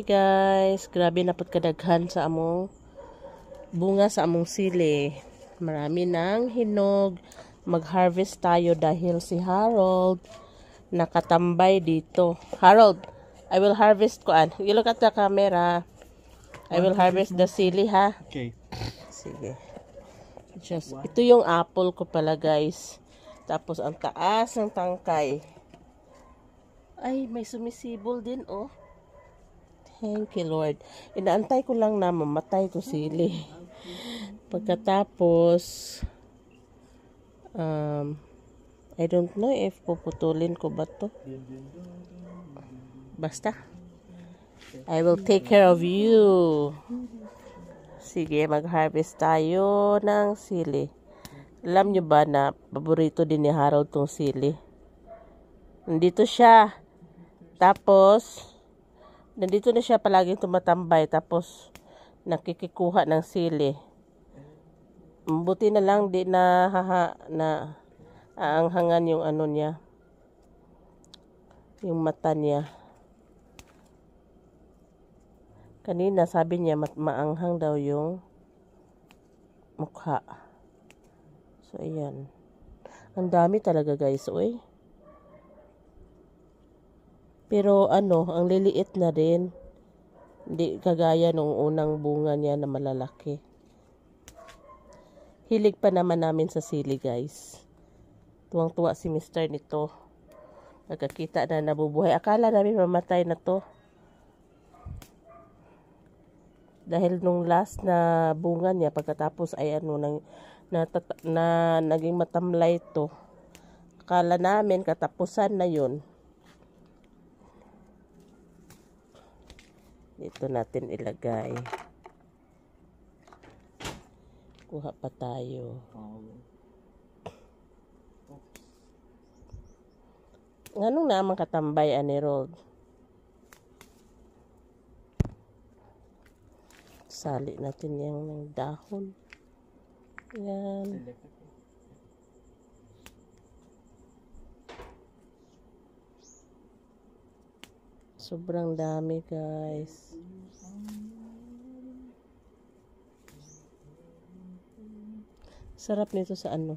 guys, grabe na pud kadaghan sa among bunga sa among sili. Marami nang hinog. Mag-harvest tayo dahil si Harold nakatambay dito. Harold, I will harvest kuan. You look at the camera. I will harvest the sili ha. Okay. Sige. Ito yung apple ko pala guys. Tapos ang taas ng tangkay. Ay, may sumisibol din oh. Thank you, Lord. Inaantay ko lang na mamatay to sili. Pagkatapos, I don't know if puputulin ko ba to. Basta. I will take care of you. Sige, mag-harvest tayo ng sili. Alam nyo ba na paborito din ni Harold tong sili? Nandito siya. Tapos, nandito na siya palaging tumatambay tapos nakikikuha ng sili. Buti na lang di na aanghangan yung ano niya. Yung mata niya. Kanina sabi niya maanghang daw yung mukha. So ayan. Ang dami talaga guys, oy. Pero ano, ang liliit na rin. Hindi kagaya nung unang bunga niya na malalaki. Hilig pa naman namin sa sili guys. Tuwang-tuwa si Mr. nito. Nagkakita na nabubuhay. Akala namin mamatay na to. Dahil nung last na bunga niya, pagkatapos ay ano, naging matamlay to. Akala namin katapusan na yun. Dito natin ilagay. Kuha pa tayo. Anong naman katambay ani Rold? Sali natin yung dahon. Yan. Sobrang dami guys. Sarap nito sa ano?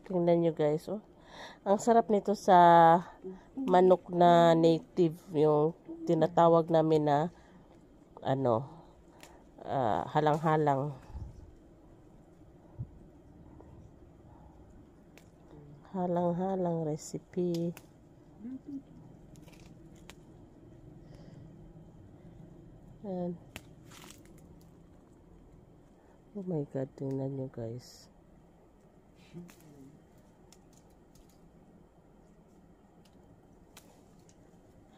Tingnan nyo guys, oh. Ang sarap nito sa manok na native, yung tinatawag namin na ano, halang-halang. Halang-halang recipe. Ayan. Oh my God, tingnan nyo guys.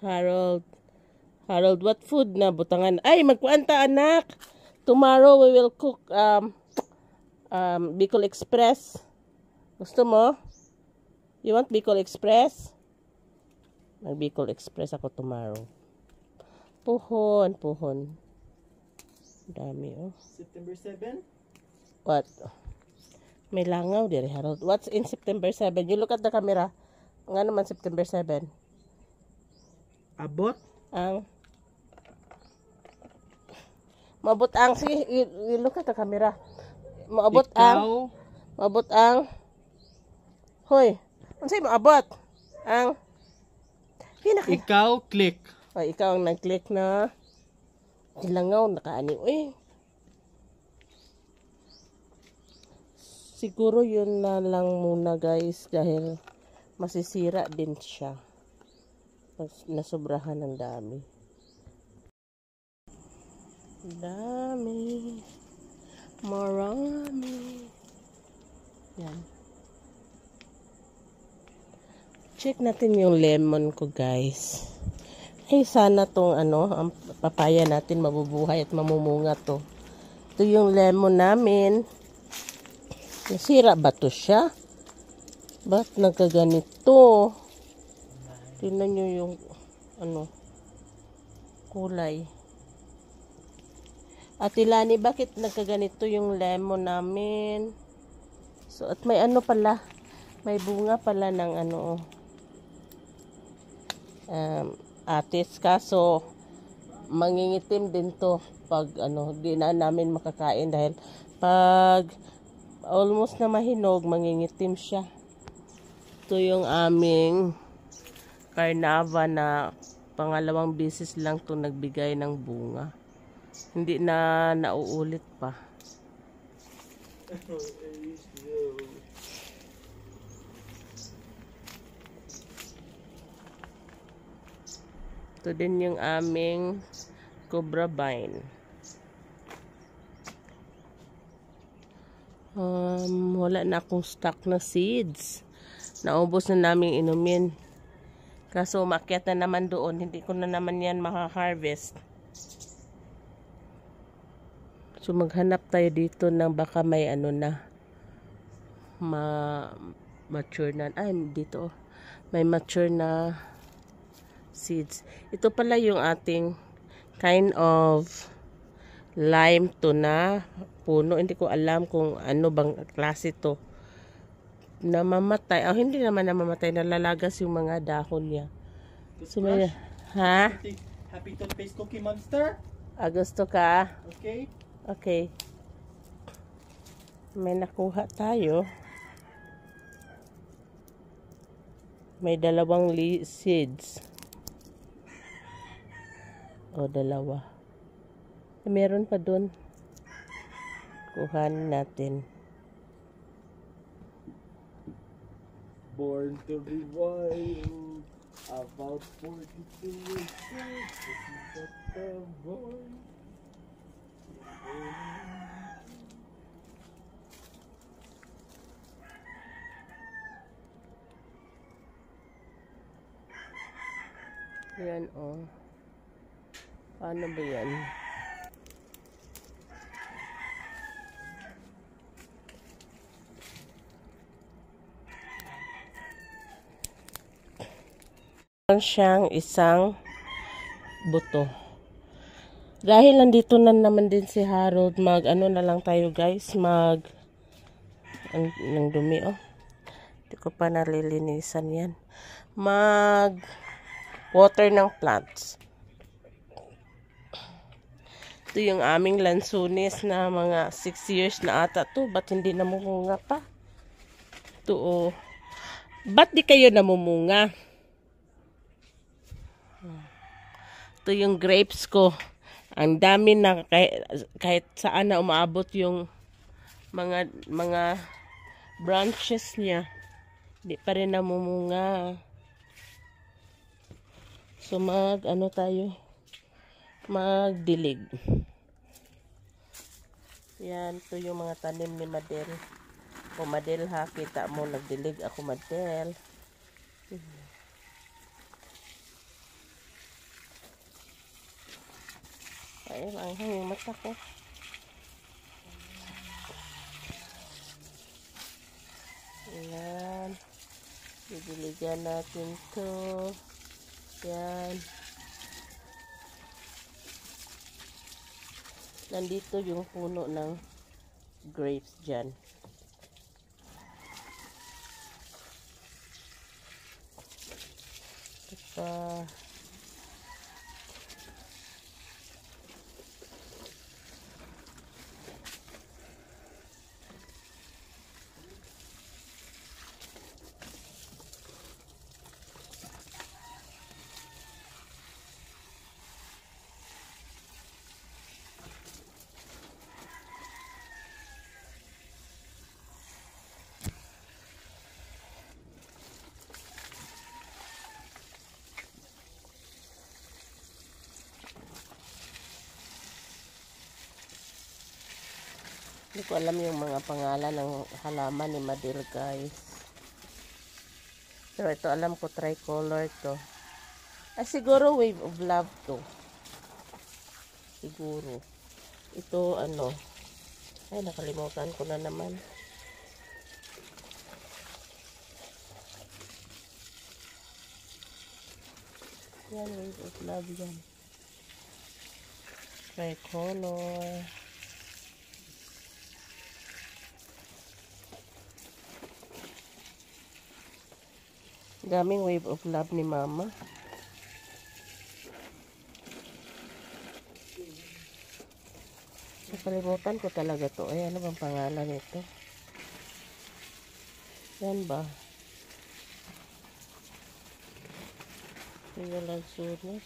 Harold, what food na butangan? Ay, magkuanta anak. Tomorrow we will cook Bicol Express. Gusto mo? You want Bicol Express? Mag Bicol Express ako tomorrow. Puhon. Dami oh. September 7? What? May langaw dire Harold. What's in September 7? You look at the camera. Nga naman September 7. Abot? Maabot ang sige, you look at the camera. Maabot ang hoy. Unsay maabot? Ang Ikaw click. Ay, ikaw ang nag-click na. Ilangaw, nakaani. Uy. Siguro yun na lang muna guys. Dahil masisira din siya. Nasobrahan ng dami. Dami. Marami. Yan. Check natin yung lemon ko guys. Ay, sana tong ang papaya natin mabubuhay at mamumunga to. Ito yung lemon namin. Nasira ba to siya? Ba't nagkaganito? Tingnan nyo yung kulay. Ate Lani, bakit nagkaganito yung lemon namin? So, at may may bunga pala ng atis. Kaso, mangingitim din to pag di na namin makakain dahil pag almost na mahinog, mangingitim siya. Ito yung aming Carnava na pangalawang beses lang to nagbigay ng bunga. Hindi na nauulit pa. Ito din yung aming cobra vine. Wala na akong stock na seeds. Naubos na namin inumin. Kaso umakyat na naman doon. Hindi ko na naman yan maka-harvest. So maghanap tayo dito ng baka may mature na. Ay, dito. May mature na seeds. Ito pala yung ating kind of lime to na puno. Hindi ko alam kung ano bang klase to. Namamatay. Hindi naman namamatay. Nalalagas yung mga dahon niya. So, may, ha? Happy Toothpaste Cookie Monster? Gusto ka? Okay. Okay. May nakuha tayo. May dalawang seeds. O, dalawa. Meron pa dun. Kuhanin natin. Born to be wild. About 42 years old. This is the boy. Yan, oh. Paano ba yan? Siyang isang buto. Dahil nandito na naman din si Harold, na lang tayo guys, ng dumi, oh. Hindi ko pa nalilinisan yan. Water ng plants. Ito yung aming lansunis na mga 6 years na ata to. Ba't hindi namumunga pa? Ito, oh. Ba't di kayo namumunga? Ito yung grapes ko. Ang dami na kahit saan na umaabot yung mga branches niya. Di pa rin namumunga. So tayo? Magdilig. Yan, ito yung mga tanim ni Madel. O Madel ha, kita mo nagdilig ako Madel. Ay, manghang yung mata ko. Ayan. Didiligan natin to. Ayan. Nandito yung puno ng grapes dyan. Ito. Hindi ko alam yung mga pangalan ng halaman ni Madel guys. Pero ito alam ko tricolor to. Ay siguro wave of love to. Siguro. Ito ay nakalimutan ko na naman. Yan, wave of love yan. Tricolor. Daming wave of love ni Mama. Nakalimutan ko talaga to. Ay, ano bang pangalan nito? Yan ba? Yung lansunis.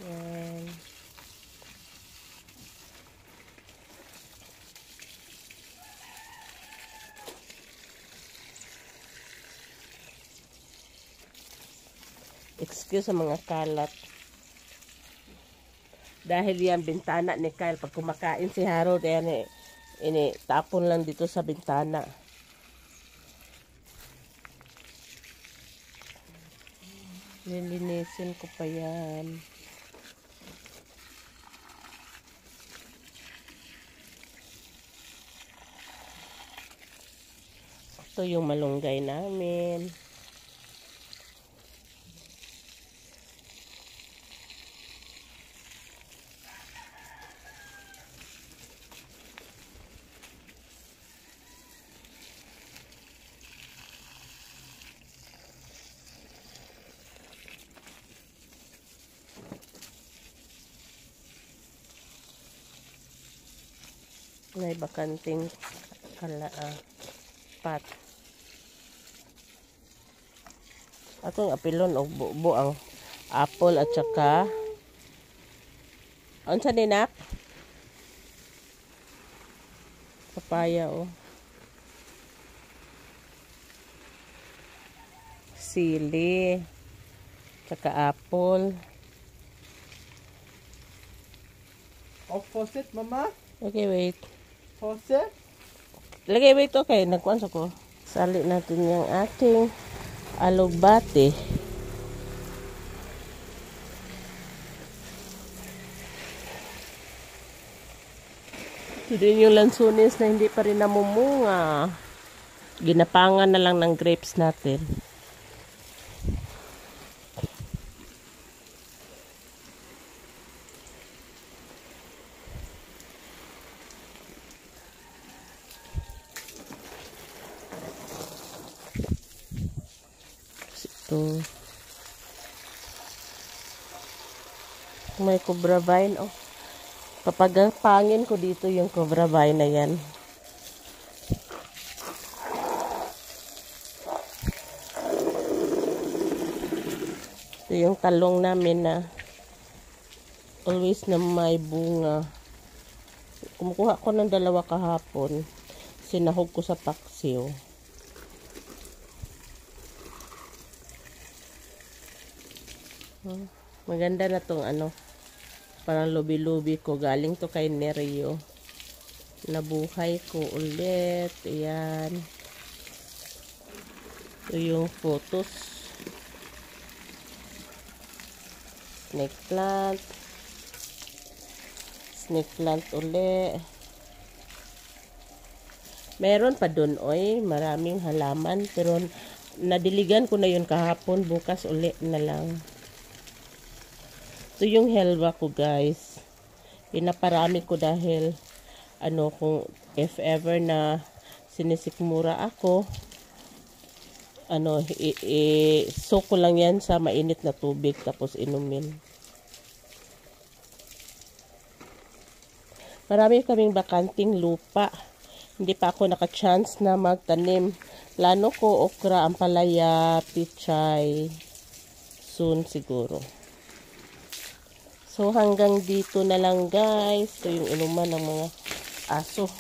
Yan. Excuse sa mga kalat. Dahil yan, bintana ni Kyle. Pag kumakain si Harold, yan tapon lang dito sa bintana. Lilinisin ko pa yan. Ito yung malunggay namin. May bakanting pat. Atong apilon o buo ang apple at saka unsa ni nak? Papaya o. Sili. Saka apple. Off faucet, mama? Okay, wait. Faucet? Lagay wait, okay. Nagkuhan ko. Sali natin yung ating alugbate. Ito din yung lansunis na hindi pa rin namumunga. Ginapangan na lang ng grapes natin. Ito. May cobra vine. Oh. Papagapangin ko dito yung cobra vine na yan. Ito yung talong namin na always na may bunga. Kumukuha ko ng 2 kahapon. Sinahog ko sa paksiw. Maganda na tong parang lubi-lubi ko. Galing to kay Nerio. Nabuhay ko ulit. Ayan. Ito yung photos. Snake plant. Snake plant ulit. Meron pa dun, oy. Maraming halaman. Pero nadiligan ko na yun kahapon. Bukas ulit na lang. Ito yung helva ko, guys. Pinaparami ko dahil kung if ever na sinisikmura ako, soak ko lang yan sa mainit na tubig tapos inumin. Marami kaming bakanting lupa. Hindi pa ako naka-chance na magtanim. Plano ko okra, ampalaya, pichay. Soon siguro. So, hanggang dito na lang, guys. Ito yung inuman ng mga aso.